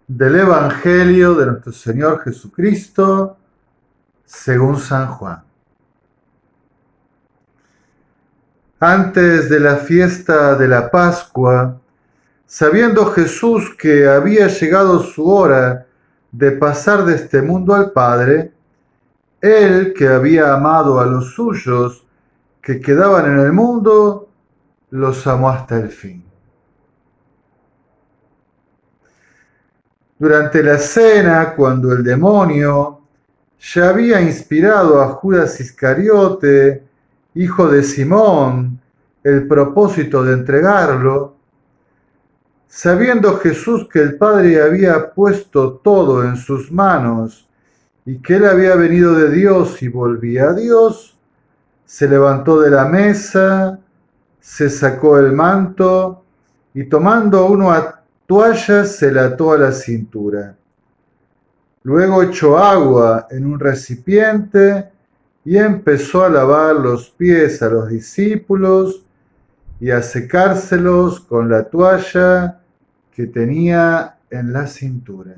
Del Evangelio de nuestro Señor Jesucristo, según San Juan. Antes de la fiesta de la Pascua, sabiendo Jesús que había llegado su hora de pasar de este mundo al Padre, él que había amado a los suyos que quedaban en el mundo, los amó hasta el fin. Durante la cena, cuando el demonio ya había inspirado a Judas Iscariote, hijo de Simón, el propósito de entregarlo, sabiendo Jesús que el Padre había puesto todo en sus manos y que él había venido de Dios y volvía a Dios, se levantó de la mesa, se sacó el manto y tomando una toalla se la ató a la cintura. Luego echó agua en un recipiente y empezó a lavar los pies a los discípulos y a secárselos con la toalla que tenía en la cintura.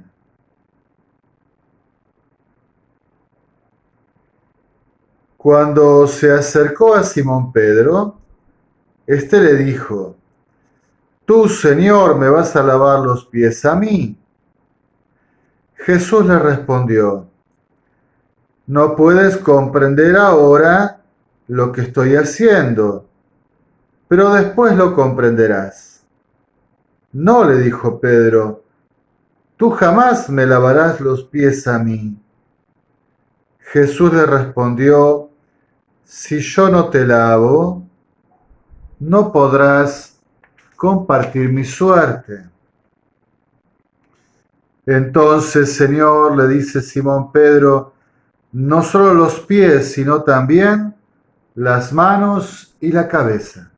Cuando se acercó a Simón Pedro, éste le dijo: Tú, Señor, ¿me vas a lavar los pies a mí? Jesús le respondió: No puedes comprender ahora lo que estoy haciendo, pero después lo comprenderás. No, le dijo Pedro, tú jamás me lavarás los pies a mí. Jesús le respondió: Si yo no te lavo, no podrás compartir mi suerte. Entonces, Señor, le dice Simón Pedro, no solo los pies, sino también las manos y la cabeza.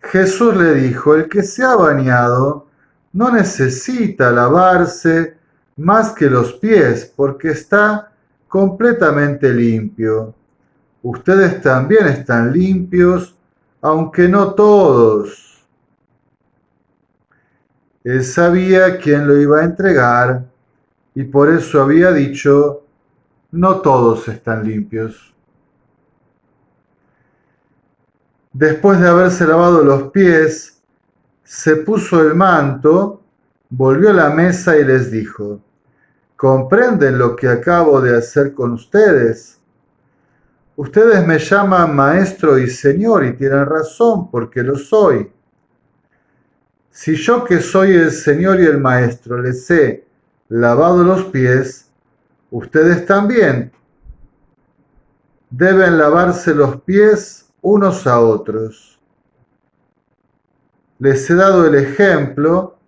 Jesús le dijo: el que se ha bañado no necesita lavarse más que los pies, porque está completamente limpio. Ustedes también están limpios, aunque no todos. Él sabía quién lo iba a entregar y por eso había dicho: no todos están limpios. Después de haberse lavado los pies, se puso el manto, volvió a la mesa y les dijo: ¿comprenden lo que acabo de hacer con ustedes? Ustedes me llaman maestro y señor y tienen razón porque lo soy. Si yo que soy el señor y el maestro les he lavado los pies, ustedes también deben lavarse los pies unos a otros. Les he dado el ejemplo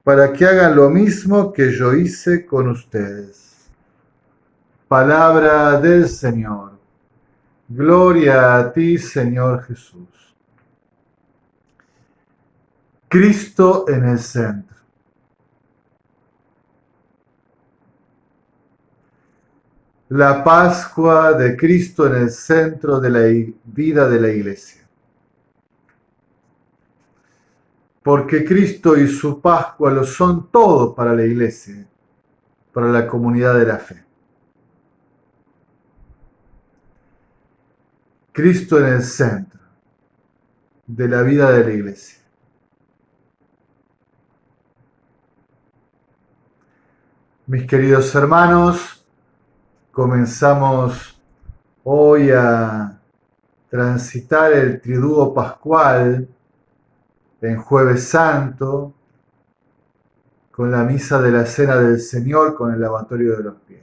para que hagan lo mismo que yo hice con ustedes. Palabra del Señor. Gloria a ti, Señor Jesús. Cristo en el centro. La Pascua de Cristo en el centro de la vida de la Iglesia. Porque Cristo y su Pascua lo son todo para la Iglesia, para la comunidad de la fe. Cristo en el centro de la vida de la Iglesia. Mis queridos hermanos, comenzamos hoy a transitar el triduo pascual en Jueves Santo, con la misa de la Cena del Señor, con el lavatorio de los pies.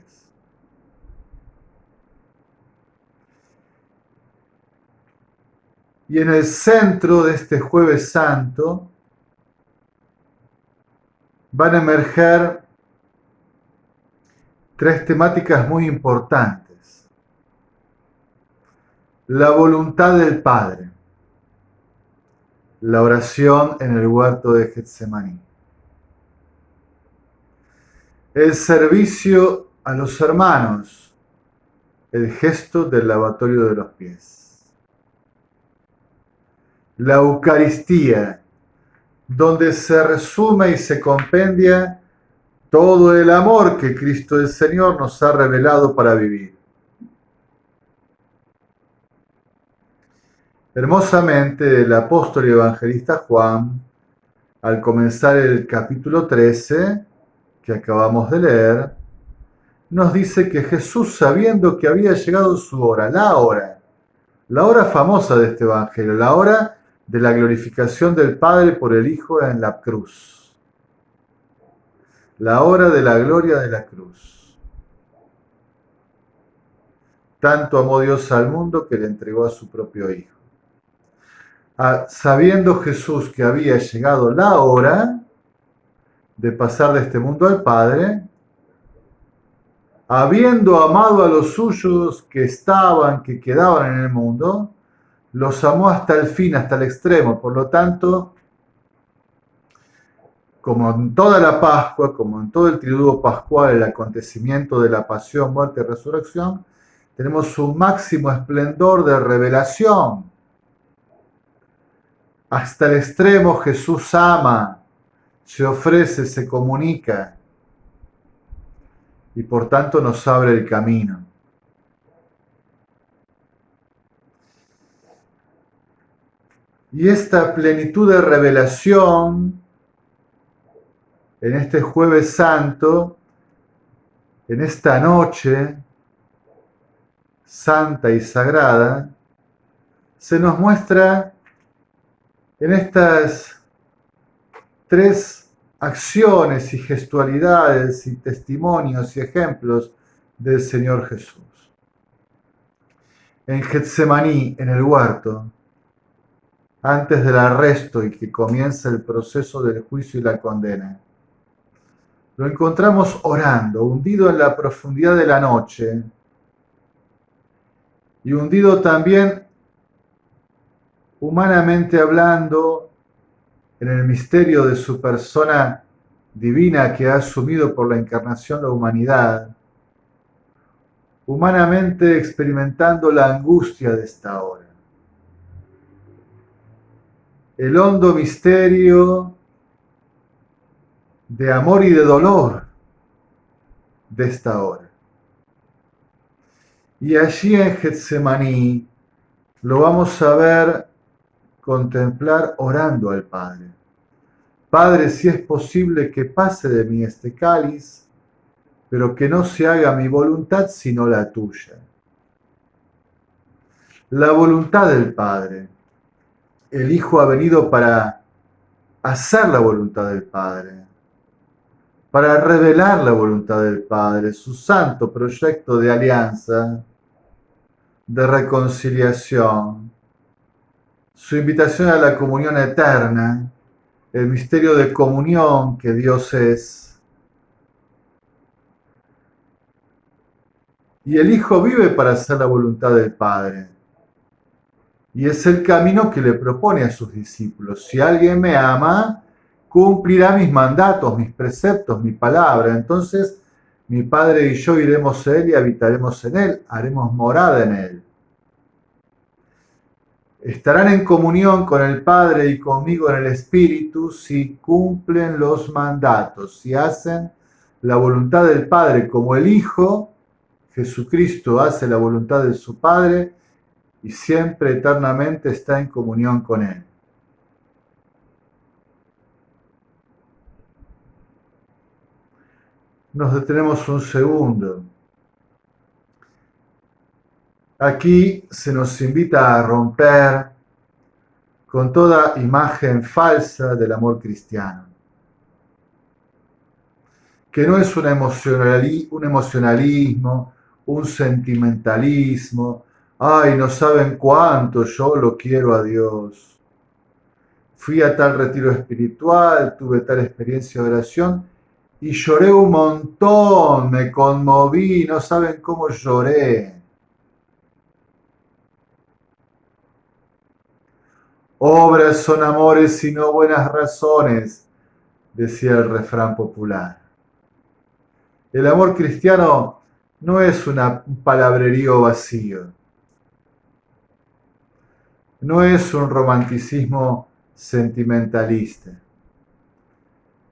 Y en el centro de este Jueves Santo van a emerger tres temáticas muy importantes. La voluntad del Padre, la oración en el huerto de Getsemaní, el servicio a los hermanos, el gesto del lavatorio de los pies, la Eucaristía, donde se resume y se compendia todo el amor que Cristo el Señor nos ha revelado para vivir. Hermosamente, el apóstol y evangelista Juan, al comenzar el capítulo 13, que acabamos de leer, nos dice que Jesús, sabiendo que había llegado su hora, la hora famosa de este evangelio, la hora de la glorificación del Padre por el Hijo en la cruz, la hora de la gloria de la cruz. Tanto amó Dios al mundo que le entregó a su propio Hijo. Sabiendo Jesús que había llegado la hora de pasar de este mundo al Padre, habiendo amado a los suyos que quedaban en el mundo, los amó hasta el fin, hasta el extremo. Por lo tanto, como en toda la Pascua, como en todo el triduo pascual, el acontecimiento de la pasión, muerte y resurrección, tenemos un máximo esplendor de revelación. Hasta el extremo Jesús ama, se ofrece, se comunica y por tanto nos abre el camino. Y esta plenitud de revelación en este Jueves Santo, en esta noche santa y sagrada, se nos muestra en estas tres acciones y gestualidades y testimonios y ejemplos del Señor Jesús. En Getsemaní, en el huerto, antes del arresto y que comienza el proceso del juicio y la condena, lo encontramos orando, hundido en la profundidad de la noche y hundido también, humanamente hablando, en el misterio de su persona divina que ha asumido por la encarnación la humanidad, humanamente experimentando la angustia de esta hora. El hondo misterio de amor y de dolor de esta hora. Y allí en Getsemaní lo vamos a ver contemplar orando al Padre. Padre, si es posible que pase de mí este cáliz, pero que no se haga mi voluntad sino la tuya. La voluntad del Padre. El Hijo ha venido para hacer la voluntad del Padre, para revelar la voluntad del Padre, su santo proyecto de alianza, de reconciliación, su invitación a la comunión eterna, el misterio de comunión que Dios es. Y el Hijo vive para hacer la voluntad del Padre. Y es el camino que le propone a sus discípulos. Si alguien me ama, cumplirá mis mandatos, mis preceptos, mi palabra. Entonces mi Padre y yo iremos a Él y habitaremos en Él, haremos morada en Él. Estarán en comunión con el Padre y conmigo en el Espíritu si cumplen los mandatos, si hacen la voluntad del Padre como el Hijo, Jesucristo, hace la voluntad de su Padre y siempre eternamente está en comunión con Él. Nos detenemos un segundo. Aquí se nos invita a romper con toda imagen falsa del amor cristiano, que no es un emocionalismo, un sentimentalismo. Ay, no saben cuánto yo lo quiero a Dios. Fui a tal retiro espiritual, tuve tal experiencia de oración y lloré un montón, me conmoví, no saben cómo lloré. Obras son amores y no buenas razones, decía el refrán popular. El amor cristiano no es un palabrerío vacío, no es un romanticismo sentimentalista.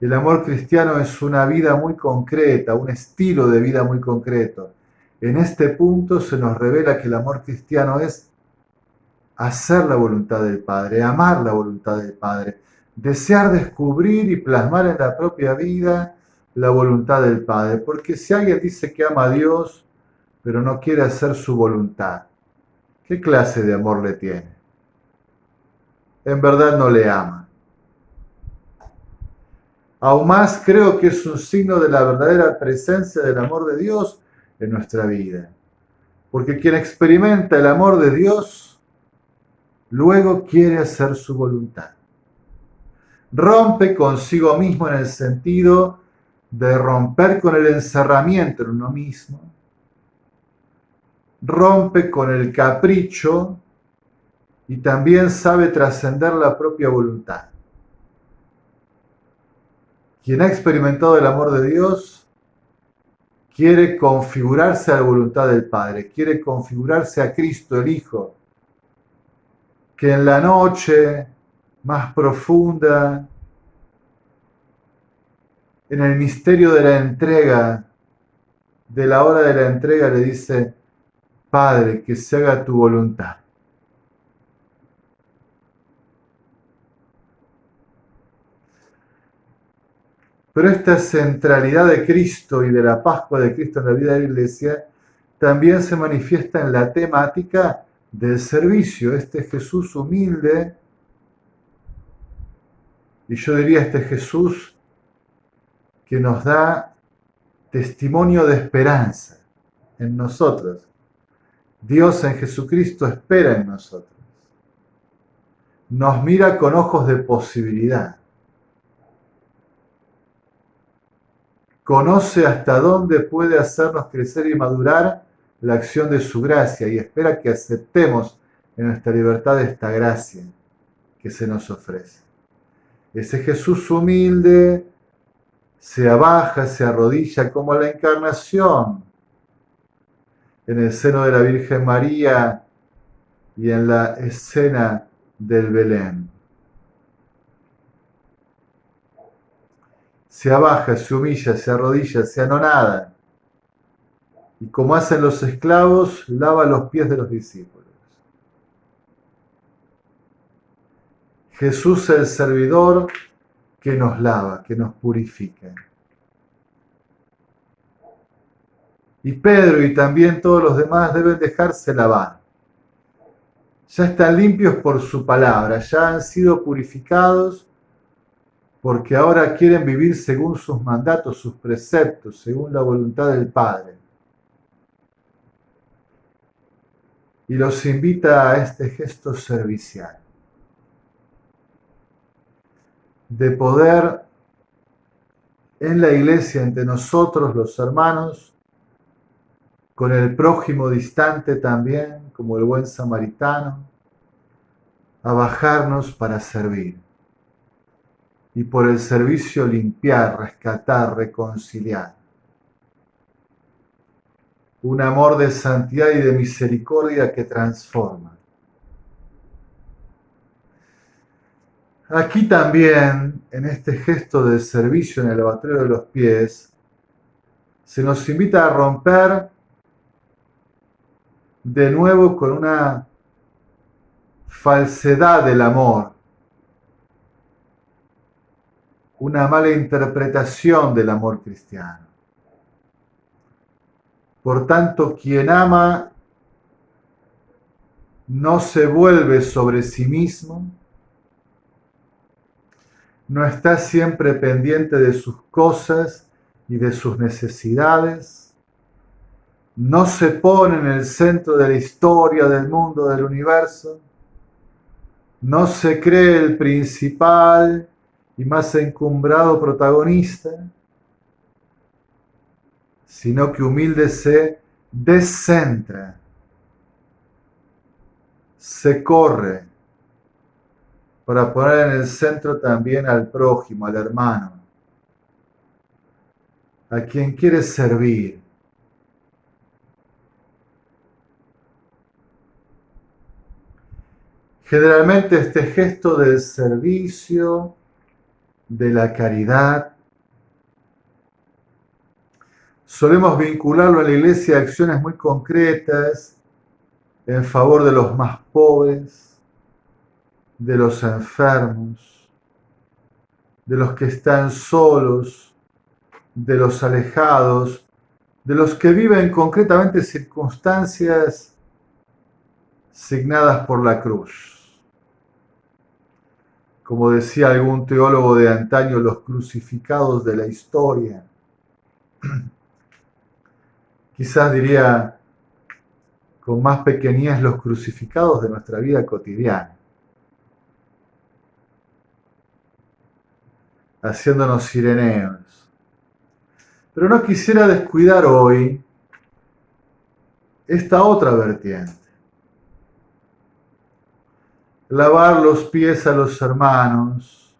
El amor cristiano es una vida muy concreta, un estilo de vida muy concreto. En este punto se nos revela que el amor cristiano es hacer la voluntad del Padre, amar la voluntad del Padre, desear descubrir y plasmar en la propia vida la voluntad del Padre. Porque si alguien dice que ama a Dios, pero no quiere hacer su voluntad, ¿qué clase de amor le tiene? En verdad no le ama. Aún más creo que es un signo de la verdadera presencia del amor de Dios en nuestra vida. Porque quien experimenta el amor de Dios, luego quiere hacer su voluntad. Rompe consigo mismo en el sentido de romper con el encerramiento en uno mismo. Rompe con el capricho y también sabe trascender la propia voluntad. Quien ha experimentado el amor de Dios quiere configurarse a la voluntad del Padre, quiere configurarse a Cristo, el Hijo, que en la noche más profunda, en el misterio de la entrega, de la hora de la entrega, le dice, Padre, que se haga tu voluntad. Pero esta centralidad de Cristo y de la Pascua de Cristo en la vida de la Iglesia también se manifiesta en la temática del servicio. Este Jesús humilde, y yo diría este Jesús que nos da testimonio de esperanza en nosotros. Dios en Jesucristo espera en nosotros. Nos mira con ojos de posibilidad. Conoce hasta dónde puede hacernos crecer y madurar la acción de su gracia y espera que aceptemos en nuestra libertad esta gracia que se nos ofrece. Ese Jesús humilde se abaja, se arrodilla como la encarnación en el seno de la Virgen María y en la escena del Belén. Se abaja, se humilla, se arrodilla, se anonada. Y como hacen los esclavos, lava los pies de los discípulos. Jesús el servidor que nos lava, que nos purifica. Y Pedro y también todos los demás deben dejarse lavar. Ya están limpios por su palabra, ya han sido purificados porque ahora quieren vivir según sus mandatos, sus preceptos, según la voluntad del Padre. Y los invita a este gesto servicial, de poder en la iglesia, entre nosotros los hermanos, con el prójimo distante también, como el buen samaritano, a bajarnos para servir. Y por el servicio limpiar, rescatar, reconciliar. Un amor de santidad y de misericordia que transforma. Aquí también, en este gesto de servicio en el lavatorio de los pies, se nos invita a romper de nuevo con una falsedad del amor, una mala interpretación del amor cristiano. Por tanto, quien ama no se vuelve sobre sí mismo, no está siempre pendiente de sus cosas y de sus necesidades, no se pone en el centro de la historia, del mundo, del universo, no se cree el principal y más encumbrado protagonista, sino que humilde se descentra, se corre para poner en el centro también al prójimo, al hermano, a quien quiere servir. Generalmente este gesto del servicio de la caridad. Solemos vincularlo en la iglesia a acciones muy concretas en favor de los más pobres, de los enfermos, de los que están solos, de los alejados, de los que viven concretamente circunstancias signadas por la cruz. Como decía algún teólogo de antaño, los crucificados de la historia. Quizás diría con más pequeñez los crucificados de nuestra vida cotidiana, haciéndonos sireneos. Pero no quisiera descuidar hoy esta otra vertiente. Lavar los pies a los hermanos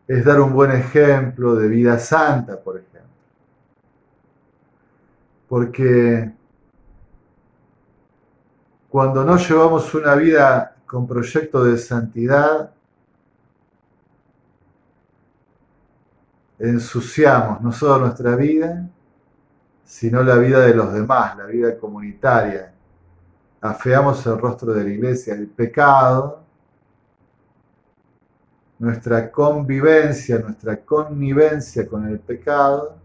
es dar un buen ejemplo de vida santa, por ejemplo. Porque cuando no llevamos una vida con proyecto de santidad, ensuciamos no solo nuestra vida, sino la vida de los demás, la vida comunitaria. Afeamos el rostro de la iglesia. El pecado, nuestra convivencia, nuestra connivencia con el pecado,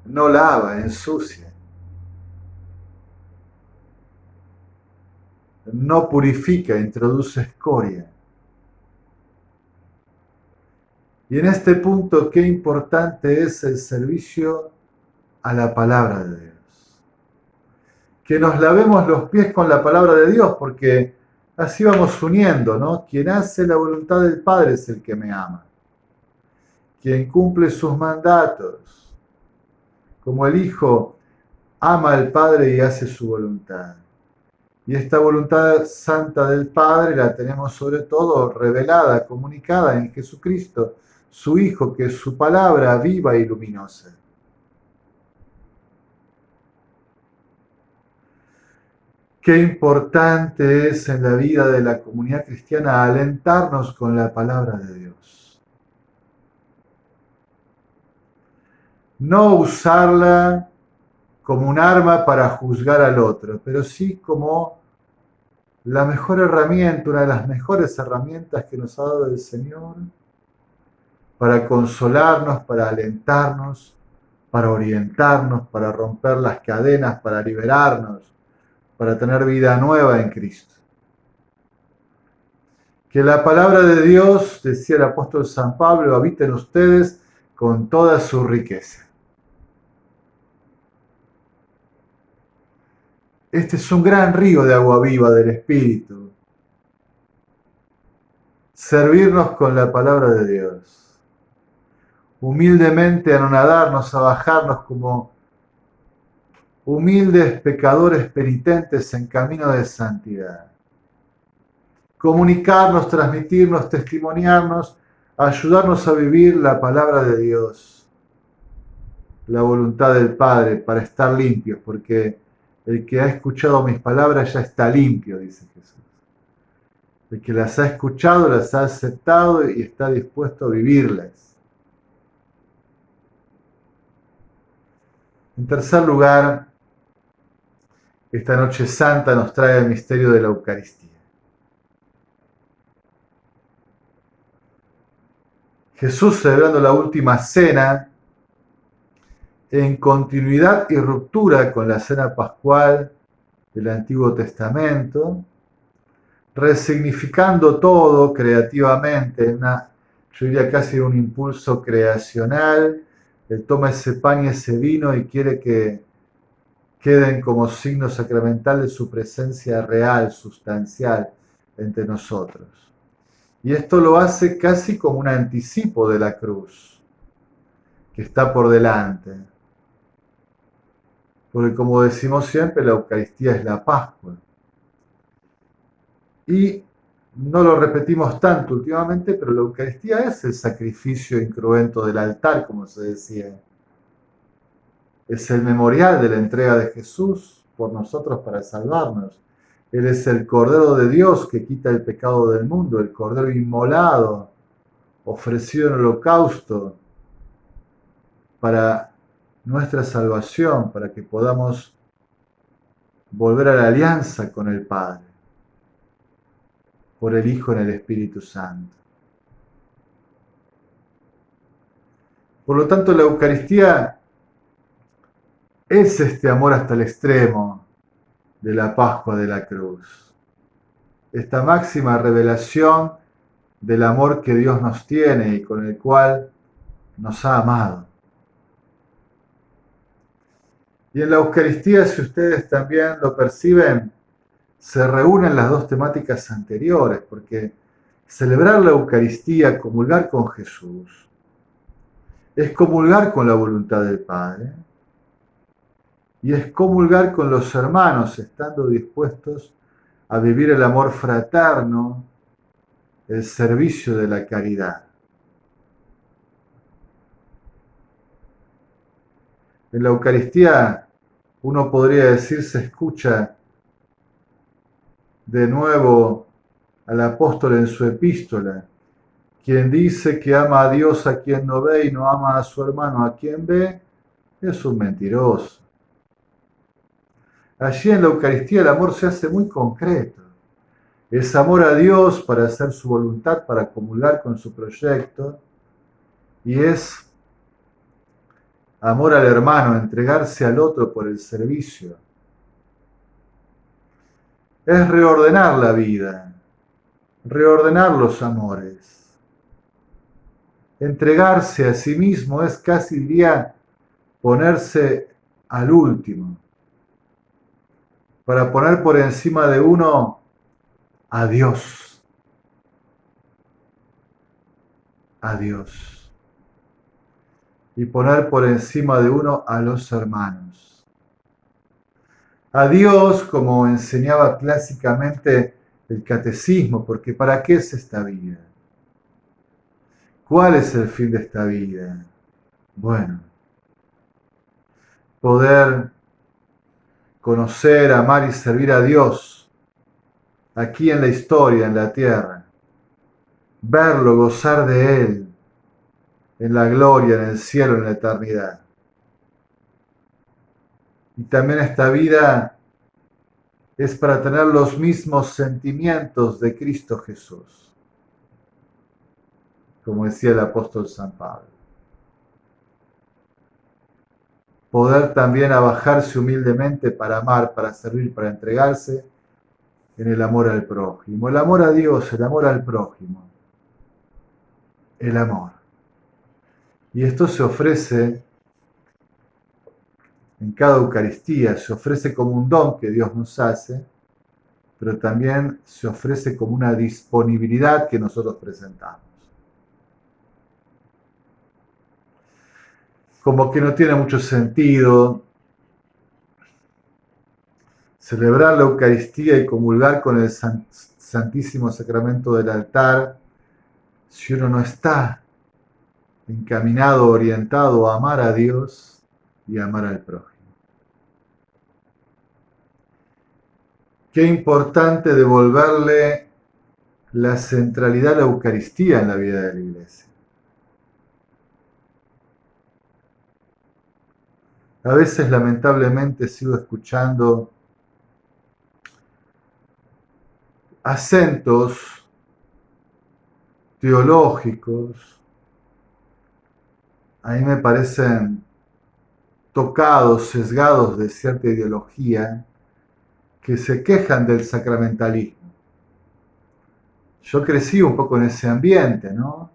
no lava, ensucia. No purifica, introduce escoria. Y en este punto, qué importante es el servicio a la palabra de Dios. Que nos lavemos los pies con la palabra de Dios, porque así vamos uniendo, ¿no? Quien hace la voluntad del Padre es el que me ama. Quien cumple sus mandatos, como el Hijo ama al Padre y hace su voluntad. Y esta voluntad santa del Padre la tenemos sobre todo revelada, comunicada en Jesucristo, su Hijo, que es su palabra viva y luminosa. Qué importante es en la vida de la comunidad cristiana alentarnos con la palabra de Dios. No usarla como un arma para juzgar al otro, pero sí como la mejor herramienta, una de las mejores herramientas que nos ha dado el Señor para consolarnos, para alentarnos, para orientarnos, para romper las cadenas, para liberarnos, para tener vida nueva en Cristo. Que la palabra de Dios, decía el apóstol San Pablo, habite en ustedes con toda su riqueza. Este es un gran río de agua viva del Espíritu. Servirnos con la palabra de Dios. Humildemente anonadarnos, a bajarnos como humildes pecadores penitentes en camino de santidad. Comunicarnos, transmitirnos, testimoniarnos, ayudarnos a vivir la palabra de Dios, la voluntad del Padre, para estar limpios, porque el que ha escuchado mis palabras ya está limpio, dice Jesús. El que las ha escuchado, las ha aceptado y está dispuesto a vivirlas. En tercer lugar, esta noche santa nos trae el misterio de la Eucaristía. Jesús, celebrando la última cena, en continuidad y ruptura con la cena pascual del Antiguo Testamento, resignificando todo creativamente, yo diría casi un impulso creacional. Él toma ese pan y ese vino y quiere que queden como signo sacramental de su presencia real, sustancial entre nosotros. Y esto lo hace casi como un anticipo de la cruz, que está por delante. Porque como decimos siempre, la Eucaristía es la Pascua. Y no lo repetimos tanto últimamente, pero la Eucaristía es el sacrificio incruento del altar, como se decía. Es el memorial de la entrega de Jesús por nosotros para salvarnos. Él es el Cordero de Dios que quita el pecado del mundo, el Cordero inmolado, ofrecido en holocausto para nuestra salvación, para que podamos volver a la alianza con el Padre, por el Hijo en el Espíritu Santo. Por lo tanto, la Eucaristía es este amor hasta el extremo de la Pascua de la Cruz. Esta máxima revelación del amor que Dios nos tiene y con el cual nos ha amado. Y en la Eucaristía, si ustedes también lo perciben, se reúnen las dos temáticas anteriores, porque celebrar la Eucaristía, comulgar con Jesús, es comulgar con la voluntad del Padre y es comulgar con los hermanos, estando dispuestos a vivir el amor fraterno, el servicio de la caridad. En la Eucaristía, uno podría decir, se escucha de nuevo al apóstol en su epístola, quien dice que ama a Dios a quien no ve y no ama a su hermano a quien ve, es un mentiroso. Allí en la Eucaristía el amor se hace muy concreto. Es amor a Dios para hacer su voluntad, para comulgar con su proyecto, y es amor al hermano, entregarse al otro por el servicio. Es reordenar la vida, reordenar los amores. Entregarse a sí mismo es casi, diría, ponerse al último, para poner por encima de uno a Dios. A Dios. Y poner por encima de uno a los hermanos. A Dios, como enseñaba clásicamente el catecismo, porque ¿para qué es esta vida? ¿Cuál es el fin de esta vida? Bueno, poder conocer, amar y servir a Dios aquí en la historia, en la tierra, verlo, gozar de Él, en la gloria, en el cielo, en la eternidad. Y también esta vida es para tener los mismos sentimientos de Cristo Jesús, como decía el apóstol San Pablo. Poder también abajarse humildemente para amar, para servir, para entregarse en el amor al prójimo. El amor a Dios, el amor al prójimo. El amor. Y esto se ofrece en cada Eucaristía, se ofrece como un don que Dios nos hace, pero también se ofrece como una disponibilidad que nosotros presentamos. Como que no tiene mucho sentido celebrar la Eucaristía y comulgar con el Santísimo Sacramento del altar si uno no está encaminado, orientado a amar a Dios y a amar al prójimo. Qué importante devolverle la centralidad a la Eucaristía en la vida de la Iglesia. A veces, lamentablemente, sigo escuchando acentos teológicos, a mí me parecen tocados, sesgados de cierta ideología, que se quejan del sacramentalismo. Yo crecí un poco en ese ambiente, ¿no?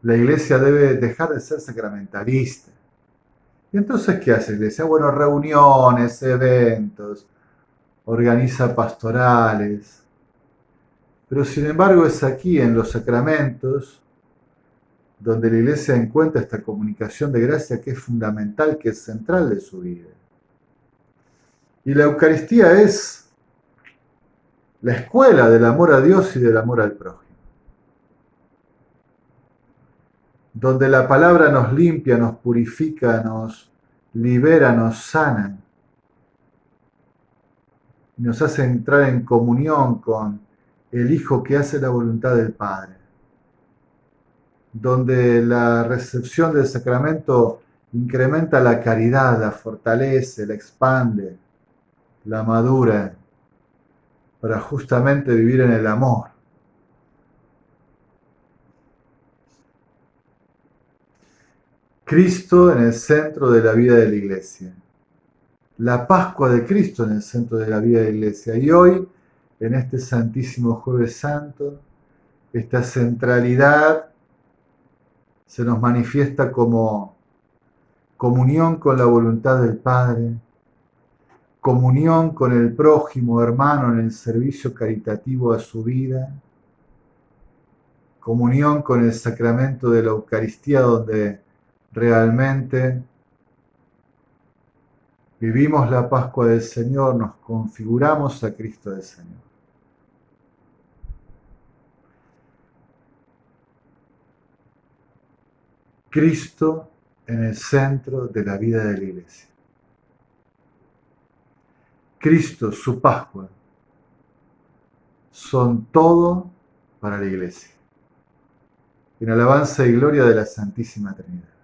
La Iglesia debe dejar de ser sacramentalista. ¿Y entonces qué hace la Iglesia? Bueno, reuniones, eventos, organiza pastorales. Pero sin embargo es aquí, en los sacramentos, donde la Iglesia encuentra esta comunicación de gracia que es fundamental, que es central de su vida. Y la Eucaristía es la escuela del amor a Dios y del amor al prójimo. Donde la palabra nos limpia, nos purifica, nos libera, nos sana. y nos hace entrar en comunión con el Hijo que hace la voluntad del Padre, donde la recepción del sacramento incrementa la caridad, la fortalece, la expande, la madura, para justamente vivir en el amor. Cristo en el centro de la vida de la Iglesia. La Pascua de Cristo en el centro de la vida de la Iglesia. Y hoy, en este Santísimo Jueves Santo, esta centralidad se nos manifiesta como comunión con la voluntad del Padre, comunión con el prójimo hermano en el servicio caritativo a su vida, comunión con el sacramento de la Eucaristía, donde realmente vivimos la Pascua del Señor, nos configuramos a Cristo del Señor. Cristo en el centro de la vida de la Iglesia. Cristo, su Pascua, son todo para la Iglesia. En alabanza y gloria de la Santísima Trinidad.